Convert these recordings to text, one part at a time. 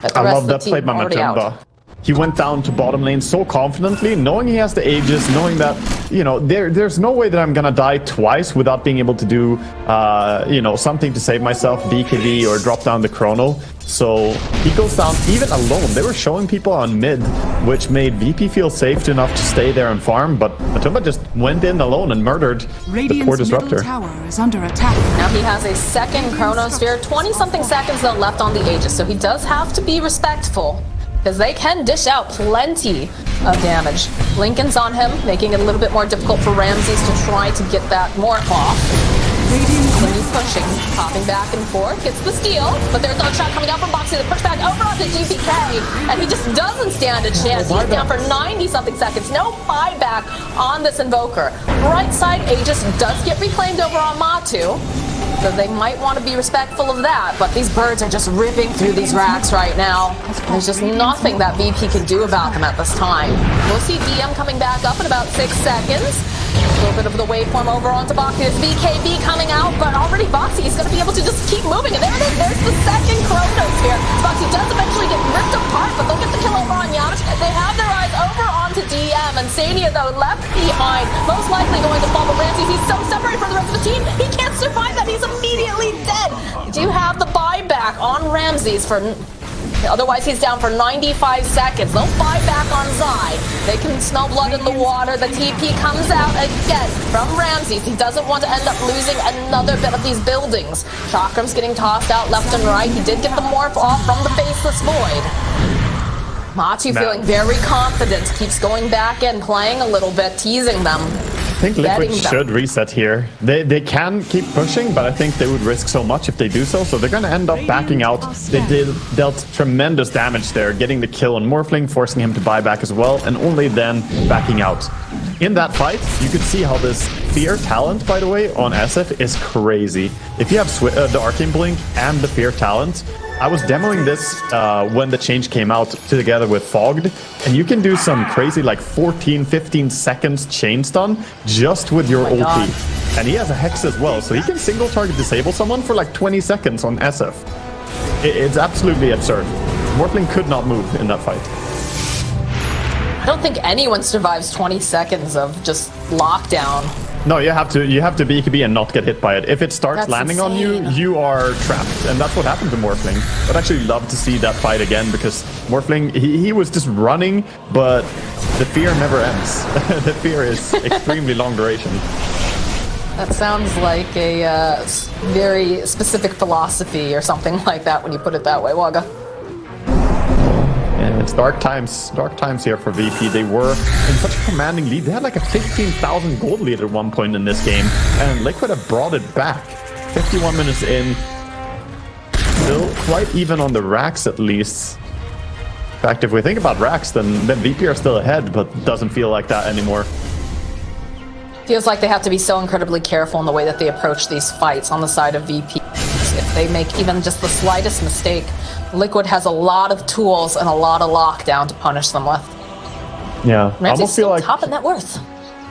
I love that played by Matumba. He went down to bottom lane so confidently, knowing he has the Aegis, knowing that, you know, there's no way that I'm gonna die twice without being able to do, you know, something to save myself, BKB or drop down the chrono. So he goes down even alone. They were showing people on mid, which made VP feel safe enough to stay there and farm, but Matumba just went in alone and murdered the poor Disruptor. Tower is under attack. Now he has a second Chronosphere, 20-something seconds though left on the Aegis, so he does have to be respectful, because they can dish out plenty of damage. Lincoln's on him, making it a little bit more difficult for Ramses to try to get that morph off. Continue pushing, popping back and forth, gets the steal, but there's another shot coming out from Moxxi, the pushback over onto GPK, and he just doesn't stand a chance. He's down for 90-something seconds, no buyback on this Invoker. Right side Aegis does get reclaimed over on Matu, so they might want to be respectful of that, but these birds are just ripping through these racks right now. There's just nothing that VP can do about them at this time. We'll see DM coming back up in about 6 seconds. A little bit of the waveform over onto Boxy. There's BKB coming out, but already Boxy is going to be able to just keep moving. And there it is. There's the second Chronosphere. Boxy does eventually get ripped apart, but they'll get the kill over on Yamish. They have their eyes over onto DM, and Sadia, though, left behind. Most likely going to fall, but Ramses, he's so separated from the rest of the team, he can't survive that. He's immediately dead. Do have the buyback on Ramses for... Otherwise, he's down for 95 seconds. They'll buy back on Zai. They can smell blood in the water. The TP comes out again from Ramses. He doesn't want to end up losing another bit of these buildings. Chakram's getting tossed out left and right. He did get the morph off from the Faceless Void. Matu feeling very confident. Keeps going back and playing a little bit, teasing them. I think Liquid should reset here. They can keep pushing, but I think they would risk so much if they do so. So they're going to end up backing out. They dealt tremendous damage there, getting the kill on Morphling, forcing him to buy back as well, and only then backing out. In that fight, you could see how this Fear talent, by the way, on SF is crazy. If you have the Arcane Blink and the Fear talent, I was demoing this when the change came out together with Fogged, and you can do some crazy like 14-15 seconds chain stun just with your ulti. And he has a Hex as well, so he can single target disable someone for like 20 seconds on SF. It's absolutely absurd. Morphling could not move in that fight. I don't think anyone survives 20 seconds of just lockdown. No, you have to BKB and not get hit by it. If it starts landing on you, you are trapped. And that's what happened to Morphling. I'd actually love to see that fight again, because Morphling, he was just running, but the fear never ends. The fear is extremely long duration. That sounds like a very specific philosophy or something like that when you put it that way, Waga. And it's dark times here for VP. They were in such a commanding lead. They had like a 15,000 gold lead at one point in this game, and Liquid have brought it back. 51 minutes in, still quite even on the racks at least. In fact, if we think about racks, then VP are still ahead, but doesn't feel like that anymore. Feels like they have to be so incredibly careful in the way that they approach these fights on the side of VP. If they make even just the slightest mistake, Liquid has a lot of tools and a lot of lockdown to punish them with. Yeah, I almost feel like top in net worth.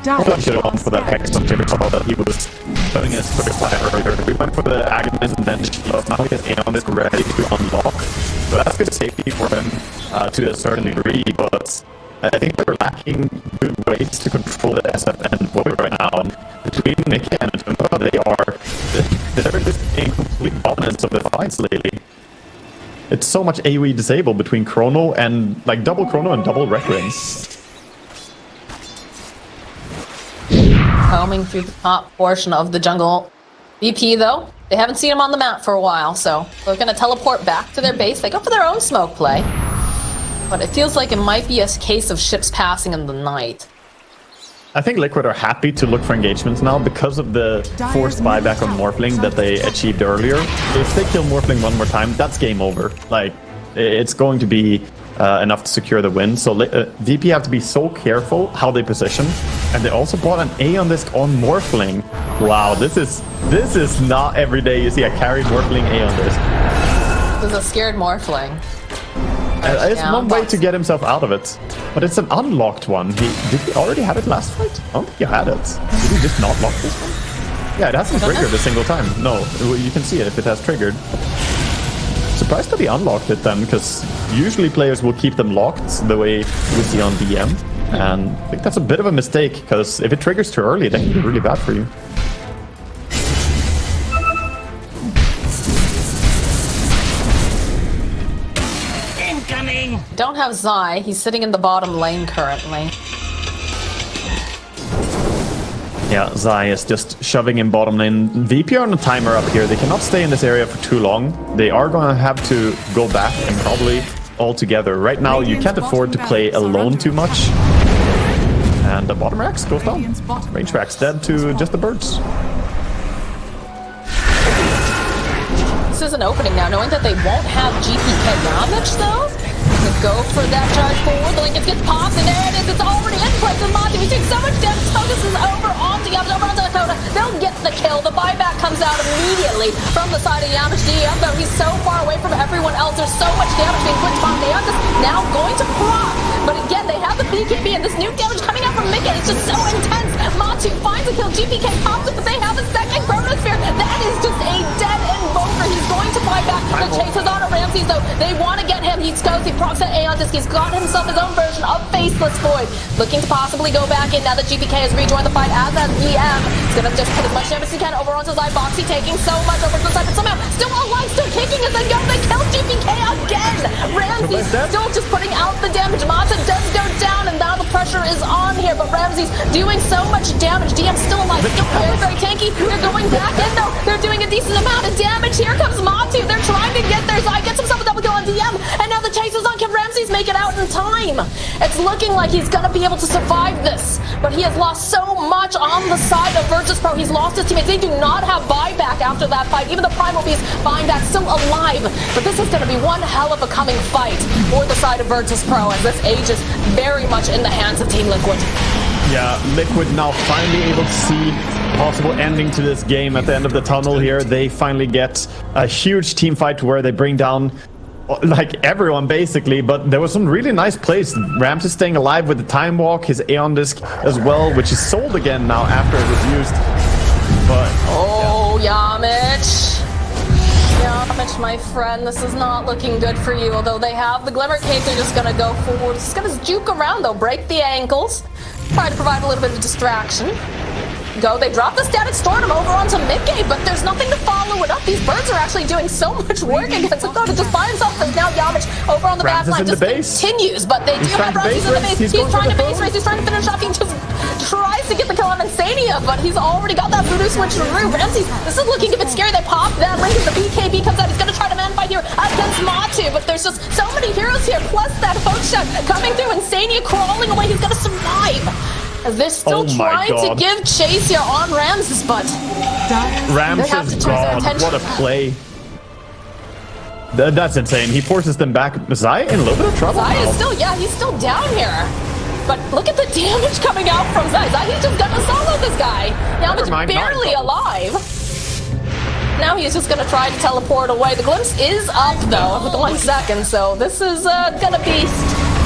I should have gone for that Hex on Jimmy Paul that he was putting his first fire earlier. We went for the Agnes and then Shield. Now he has Aeon is ready to unlock. So that's good safety for him to a certain degree, but I think they're lacking good ways to control the SF and Void right now. And between Nikki and Matumba, they're just in complete dominance of the fights lately. It's so much AoE disabled between Chrono and like double Chrono and double Rec Ring. Combing through the top portion of the jungle. VP though, they haven't seen him on the map for a while, so they're gonna teleport back to their base. They go for their own smoke play. But it feels like it might be a case of ships passing in the night. I think Liquid are happy to look for engagements now because of the forced buyback on Morphling that they achieved earlier. If they kill Morphling one more time, that's game over. Like, it's going to be enough to secure the win. So VP have to be so careful how they position. And they also bought an Aeon Disc on Morphling. Wow, this is not every day you see a carried Morphling Aeon Disc. This is a scared Morphling. It's one way to get himself out of it, but it's an unlocked one. Did he already have it last fight? I don't think he had it. Did he just not lock this one? Yeah, it hasn't triggered a single time. No, you can see it if it has triggered. Surprised that he unlocked it then, because usually players will keep them locked the way we see on DM. And I think that's a bit of a mistake, because if it triggers too early, that can be really bad for you. Incoming! Don't have Zai. He's sitting in the bottom lane currently. Yeah, Zai is just shoving in bottom lane. VP are on a timer up here. They cannot stay in this area for too long. They are going to have to go back and probably all together. Right now, you can't afford to play alone too much. And the bottom Rex goes down. Range Rex dead to just the birds. This is an opening now, knowing that they won't have GPK damage though. They go for that charge forward. The Lincoln gets popped, and there it is. It's already in place. And Moxxi, we take so much damage. Focus is over onto Yamish, over onto Dakota. They'll get the kill. The buyback comes out immediately from the side of Yamish. DM, though, he's so far away from everyone else. There's so much damage being put on. They are just now going to proc. But again, they have the BKB, and this new damage coming out from Mickey. It's just so intense. Moxxi finds a kill. GPK pops it, but they have a second Chronosphere. That is just a dead end bover. He's going to buy back. The chase is on Ramses, though. They want to get him. He goes, he procs at Aeon Disc. He's got himself his own version of Faceless Void. Looking to possibly go back in now that GPK has rejoined the fight as an EM. He's going to just put as much damage as he can over onto Zai. Moxxi taking so much over to the side, but somehow still alive, still kicking as they go. They kill GPK again. Ramses still just putting out the damage. Mata does go down, and now the pressure is on here, but Ramses doing so much damage. DM still alive, still very, very tanky. They're going back in, though. They're doing a decent amount of damage. Here comes Moxxi. They're trying to get there. Zai gets himself a double kill on DM, and now the chase is on. Can Ramses make it out in time? It's looking like he's going to be able to survive this, but he has lost so much on the side of Virtus Pro. He's lost his teammates. They do not have buyback after that fight. Even the Primal Beast buying back still alive, but this is going to be one hell of a coming fight for the side of Virtus Pro, as this age is very much in the hands of Team Liquid. Yeah, Liquid now finally able to see possible ending to this game at the end of the tunnel here. They finally get a huge team fight where they bring down like everyone basically, but there was some really nice plays. Rams is staying alive with the time walk, his Aeon Disc as well, which is sold again now after it was used. But Yamish, my friend, this is not looking good for you. Although they have the Glimmer Cape, they're just gonna go forward. Just gonna juke around though, break the ankles, try to provide a little bit of distraction. They drop the Static Storm over onto mid-game, but there's nothing to follow it up. These birds are actually doing so much work against Dakota just by himself. There's now Yamish over on the back line. Just continues, but they do have Ramses in the base. He's trying to base race. He's trying to finish off. He just tries to get the kill on Insania, but he's already got that voodoo switch through. Ramses, this is looking a bit scary. They pop that link as the BKB comes out. He's going to try to man fight here against Matu, but there's just so many heroes here, plus that hook shot coming through. Insania crawling away. He's going to survive. They're still trying to give chase here on Ramses, but Ramses gone. What a play. That's insane. He forces them back. Zai in a little bit of trouble. Zai is still, he's still down here. But look at the damage coming out from Zai. He's just gonna solo this guy. Yamish barely alive. Now he's just gonna try to teleport away. The glimpse is up though with 1 second, so this is gonna be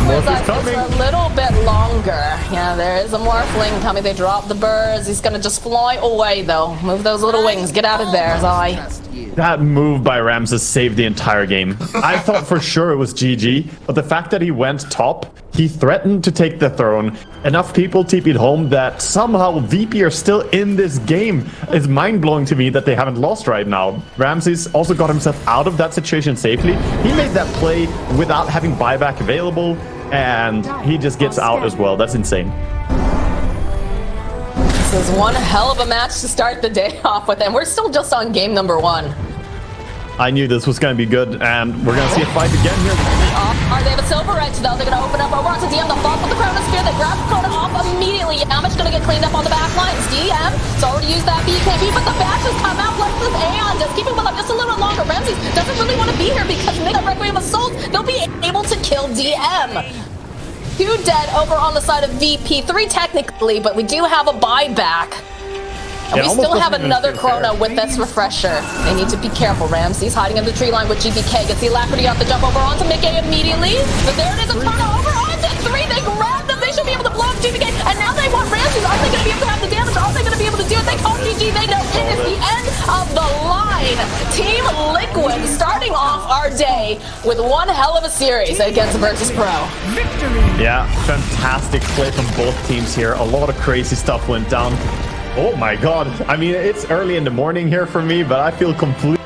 for a little bit longer. Yeah, there is a Morphling coming. They drop the birds. He's gonna just fly away though. Move those little wings. Get out of there, Zai. That move by Ramses saved the entire game. I thought for sure it was GG, but the fact that he went top, he threatened to take the throne. Enough people TP'd home that somehow VP are still in this game. It's mind-blowing to me that they haven't lost right now. Ramses also got himself out of that situation safely. He made that play without having buyback available, and he just gets out as well. That's insane. This is one hell of a match to start the day off with, and we're still just on game number 1. I knew this was going to be good, and we're going to see a fight again here. They have a Silver Edge, though. They're going to open up over onto DM. The fall with the Chronosphere. They grab Dakota off immediately. Yamish going to get cleaned up on the back lines. DM, it's already used that BKB, but the bashes come out like this Aeon just keeping them up just a little longer. Ramses doesn't really want to be here because Nick and Requiem Assault, they'll be able to kill DM. 2 dead over on the side of VP. 3 technically, but we do have a buyback. And we still have another Chrono with this refresher. They need to be careful. Ramses hiding in the tree line with GBK. Gets the Alacrity off the jump over onto Mickey immediately. But there it is, a Chrono over onto 3. They grab them. They should be able to blow up GBK. And now they want Ramses. Are they going to be able to have the damage? Are they going to be able to do it? They call GG. They know it is the end of the line. Team Liquid starting off our day away with one hell of a series against Virtus Pro. Yeah, fantastic play from both teams here. A lot of crazy stuff went down. Oh my god. I mean, it's early in the morning here for me, but I feel completely